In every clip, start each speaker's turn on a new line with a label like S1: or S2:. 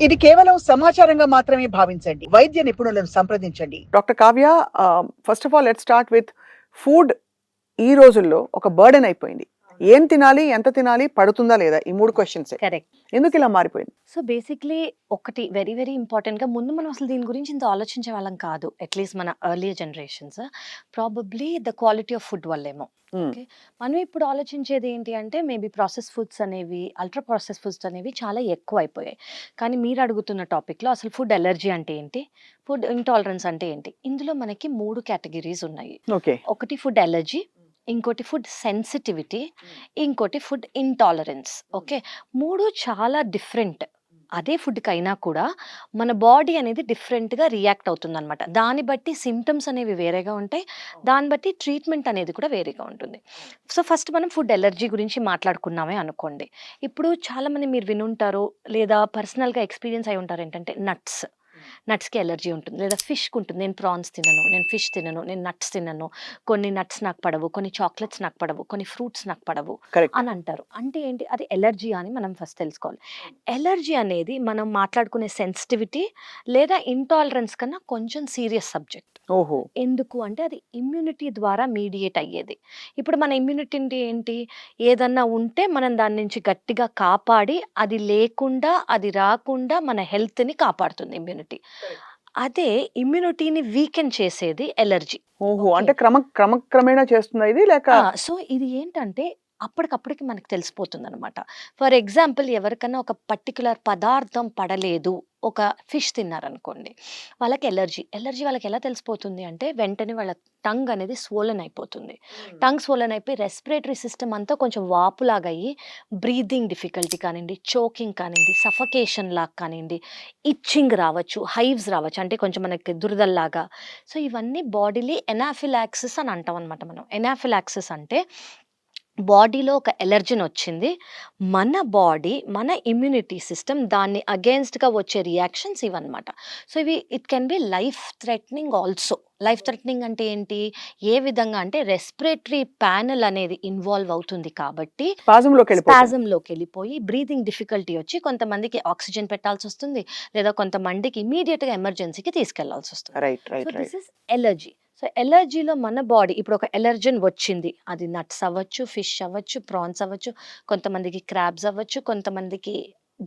S1: ఇది కేవలం సమాచారంగా మాత్రమే భావించండి. వైద్య నిపుణులను సంప్రదించండి.
S2: Doctor Kavya, first of all let's start with food. ఈ రోజుల్లో ఒక బర్డెన్ అయిపోయింది. ఏం తినాలి, ఎంత తినాలి, పడుతుందా లేదా, ఈ 3 క్వెషన్సే.
S3: కరెక్ట్.
S2: ఎందుకు ఇలా మారిపోయింది?
S3: సో బేసిక్లీ ఒకటి వెరీ వెరీ ఇంపార్టెంట్గా ముందు మనం అసలు దీని గురించి ఇంత ఆలోచించే వాళ్ళం కాదు. అట్లీస్ట్ మన early generations probably the quality of food వల్లేమో. ఓకే, మనం ఇప్పుడు ఆలోచించేది ఏంటి అంటే మేబీ ప్రాసెస్ ఫుడ్స్ అనేవి, అల్ట్రా ప్రాసెస్ ఫుడ్స్ అనేవి చాలా ఎక్కువ అయిపోయాయి. కానీ మీరు అడుగుతున్న టాపిక్లో అసలు ఫుడ్ ఎలర్జీ అంటే ఏంటి, ఫుడ్ ఇంటాలరెన్స్ అంటే ఏంటి, ఇందులో మనకి 3 కేటగిరీస్ ఉన్నాయి.
S2: ఓకే.
S3: ఒకటి ఫుడ్ ఎలర్జీ, ఇంకోటి ఫుడ్ సెన్సిటివిటీ, ఇంకోటి ఫుడ్ ఇంటాలరెన్స్. ఓకే, 3 చాలా డిఫరెంట్. అదే ఫుడ్కైనా కూడా మన బాడీ అనేది డిఫరెంట్గా రియాక్ట్ అవుతుంది అనమాట. దాన్ని బట్టి సిమ్టమ్స్ అనేవి వేరేగా ఉంటాయి, దాన్ని బట్టి ట్రీట్మెంట్ అనేది కూడా వేరేగా ఉంటుంది. సో ఫస్ట్ మనం ఫుడ్ ఎలర్జీ గురించి మాట్లాడుకున్నామే అనుకోండి. ఇప్పుడు చాలామంది మీరు వినుంటారు లేదా పర్సనల్గా ఎక్స్పీరియన్స్ అయి ఉంటారు ఏంటంటే నట్స్కి ఎలర్జీ ఉంటుంది, లేదా ఫిష్కి ఉంటుంది. నేను ప్రాన్స్ తినను, నేను ఫిష్ తినను, నేను నట్స్ తినను, కొన్ని నట్స్ నాకు పడవు, కొన్ని చాక్లెట్స్ నాకు పడవు, కొన్ని ఫ్రూట్స్ నాకు పడవు అని అంటారు. అంటే ఏంటి, అది ఎలర్జీ అని మనం ఫస్ట్ తెలుసుకోవాలి. ఎలర్జీ అనేది మనం మాట్లాడుకునే సెన్సిటివిటీ లేదా ఇంటాలరెన్స్ కన్నా కొంచెం సీరియస్ సబ్జెక్ట్.
S2: ఓహో.
S3: ఎందుకు అంటే అది ఇమ్యూనిటీ ద్వారా మీడియేట్ అయ్యేది. ఇప్పుడు మన ఇమ్యూనిటీ ఏంటి, ఏదన్నా ఉంటే మనం దాని నుంచి గట్టిగా కాపాడి అది లేకుండా అది రాకుండా మన హెల్త్ని కాపాడుతుంది ఇమ్యూనిటీ. అదే ఇమ్యూనిటీని వీకెన్ చేసేది ఎలర్జీ.
S2: ఓహో, అంటే క్రమక్రమేణా చేస్తుందా ఇది, లేక?
S3: సో ఇది ఏంటంటే అప్పటికప్పటికి మనకు తెలిసిపోతుంది అనమాట. ఫర్ ఎగ్జాంపుల్, ఎవరికైనా ఒక పర్టికులర్ పదార్థం పడలేదు, ఒక ఫిష్ తిన్నారనుకోండి, వాళ్ళకి ఎలర్జీ వాళ్ళకి ఎలా తెలిసిపోతుంది అంటే వెంటనే వాళ్ళ టంగ్ అనేది స్వోలన్ అయిపోతుంది. టంగ్ స్వోలన్ అయిపోయి రెస్పిరేటరీ సిస్టమ్ అంతా కొంచెం వాపులాగా అయ్యి బ్రీదింగ్ డిఫికల్టీ కానివ్వండి, చోకింగ్ కానివ్వండి, సఫకేషన్ లాగా కానివ్వండి, ఇచ్చింగ్ రావచ్చు, హైవ్స్ రావచ్చు, అంటే కొంచెం మనకి దురదల్లాగా. సో ఇవన్నీ బాడీలీ ఎనాఫిలాక్సిస్ అని అంటాం అనమాట. మనం ఎనాఫిలాక్సిస్ అంటే బాడీలో ఒక ఎలర్జీని వచ్చింది, మన బాడీ మన ఇమ్యూనిటీ సిస్టమ్ దాన్ని అగేన్స్ట్గా వచ్చే రియాక్షన్స్ ఇవన్నమాట. సో ఇవి it can be life threatening also. Life threatening అంటే ఏంటి, ఏ విధంగా అంటే రెస్పిరేటరీ ప్యానెల్ అనేది ఇన్వాల్వ్ అవుతుంది కాబట్టి స్పాజంలోకి వెళ్ళిపోయి బ్రీతింగ్ డిఫికల్టీ వచ్చి కొంతమందికి ఆక్సిజన్ పెట్టాల్సి వస్తుంది, లేదా కొంతమందికి ఇమీడియట్గా ఎమర్జెన్సీకి తీసుకెళ్లాల్సి వస్తుంది. This is allergy. సో ఎలర్జీలో మన బాడీ ఇప్పుడు ఒక ఎలర్జన్ వచ్చింది, అది నట్స్ అవ్వచ్చు, ఫిష్ అవ్వచ్చు, ప్రాన్స్ అవ్వచ్చు, కొంతమందికి క్రాబ్స్ అవ్వచ్చు, కొంతమందికి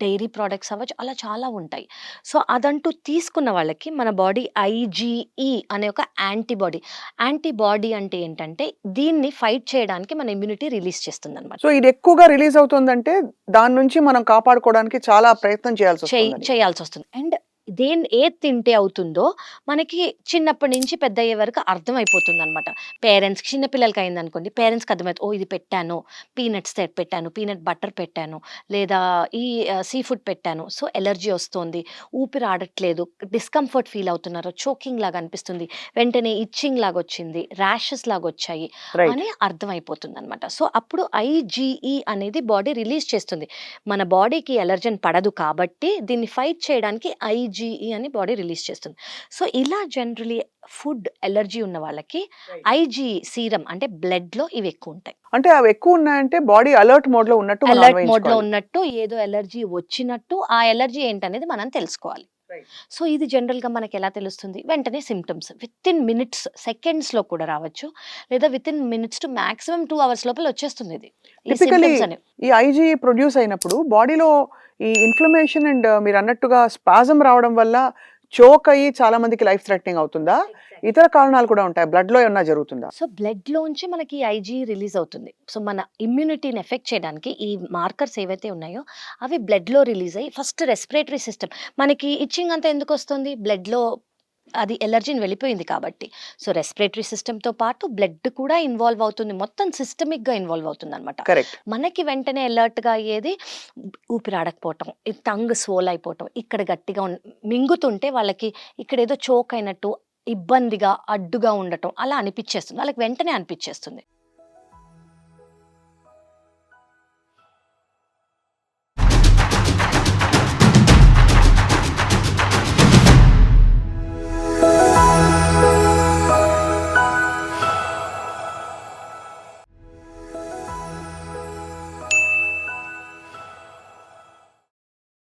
S3: డైరీ ప్రోడక్ట్స్ అవ్వచ్చు, అలా చాలా ఉంటాయి. సో అదంటూ తీసుకున్న వాళ్ళకి మన బాడీ ఐజీఈ అనే ఒక యాంటీబాడీ అంటే ఏంటంటే దీన్ని ఫైట్ చేయడానికి మన ఇమ్యూనిటీ రిలీజ్ చేస్తుంది అనమాట.
S2: సో ఇది ఎక్కువగా రిలీజ్ అవుతుందంటే దాని నుంచి మనం కాపాడుకోవడానికి చాలా ప్రయత్నం
S3: చేయాల్సి వస్తుంది. అండ్ ఏది తింటే అవుతుందో మనకి చిన్నప్పటి నుంచి పెద్ద అయ్యే వరకు అర్థమైపోతుంది అనమాట. పేరెంట్స్కి, చిన్నపిల్లలకి అయింది అనుకోండి, పేరెంట్స్కి అర్థమవుతుంది, ఓ ఇది పెట్టాను, పీనట్స్ పెట్టాను, పీనట్ బటర్ పెట్టాను, లేదా ఈ సీ ఫుడ్ పెట్టాను, సో ఎలర్జీ వస్తుంది, ఊపిరి ఆడట్లేదు, డిస్కంఫర్ట్ ఫీల్ అవుతున్నారు, చోకింగ్ లాగా అనిపిస్తుంది, వెంటనే ఇచ్చింగ్ లాగా వచ్చింది, ర్యాషెస్ లాగా వచ్చాయి అని అర్థమైపోతుంది అనమాట. సో అప్పుడు ఐజీఈ అనేది బాడీ రిలీజ్ చేస్తుంది. మన బాడీకి ఎలర్జన్ పడదు కాబట్టి దీన్ని ఫైట్ చేయడానికి ఐజీఈ అని బాడీ రిలీజ్ చేస్తుంది. సో ఇలా జనరలీ ఫుడ్ ఎలర్జీ ఉన్న వాళ్ళకి ఐజీఈ సీరం అంటే బ్లడ్ లో ఇవి ఎక్కువ ఉంటాయి.
S2: అంటే అవి ఎక్కువ ఉన్నాయంటే బాడీ అలర్ట్ మోడ్ లో
S3: ఉన్నట్టు ఏదో ఎలర్జీ వచ్చినట్టు, ఆ ఎలర్జీ ఏంటనేది మనం తెలుసుకోవాలి. సో ఇది జనరల్ గా మనకి ఎలా తెలుస్తుంది, వెంటనే symptoms with in minutes, seconds లో కూడా రావచ్చు, లేదా with in minutes to maximum 2 hours లోపల వచ్చేస్తుంది ఇది.
S2: ఈ ఐజీ ప్రొడ్యూస్ అయినప్పుడు బాడీలో ఈ ఇన్ఫ్లమేషన్ అండ్ మీరు అన్నట్టుగా స్పాజం రావడం వల్ల చోక్ అయ్యి చాలా మందికి లైఫ్ థ్రెటనింగ్ అవుతుందా, ఇతర కారణాలు కూడా ఉంటాయి, బ్లడ్ లో ఏమన్నా జరుగుతుందా?
S3: సో బ్లడ్ లోంచి మనకి ఐజీ రిలీజ్ అవుతుంది. సో మన ఇమ్యూనిటీని ఎఫెక్ట్ చేయడానికి ఈ మార్కర్స్ ఏవైతే ఉన్నాయో అవి బ్లడ్ లో రిలీజ్ అయ్యి ఫస్ట్ రెస్పిరేటరీ సిస్టమ్, మనకి ఇచ్చింగ్ అంతా ఎందుకు వస్తుంది, బ్లడ్ లో అది ఎలర్జీని వెళ్ళిపోయింది కాబట్టి. సో రెస్పిరేటరీ సిస్టమ్తో పాటు బ్లడ్ కూడా ఇన్వాల్వ్ అవుతుంది, మొత్తం సిస్టమిక్గా ఇన్వాల్వ్ అవుతుంది అనమాట. మనకి వెంటనే అలర్ట్గా అయ్యేది ఊపిరాడకపోవటం, టంగ్ స్వోల్ అయిపోవటం, ఇక్కడ గట్టిగా మింగుతుంటే వాళ్ళకి ఇక్కడ ఏదో చోక్ అయినట్టు, ఇబ్బందిగా, అడ్డుగా ఉండటం అలా అనిపించేస్తుంది, వాళ్ళకి వెంటనే అనిపించేస్తుంది.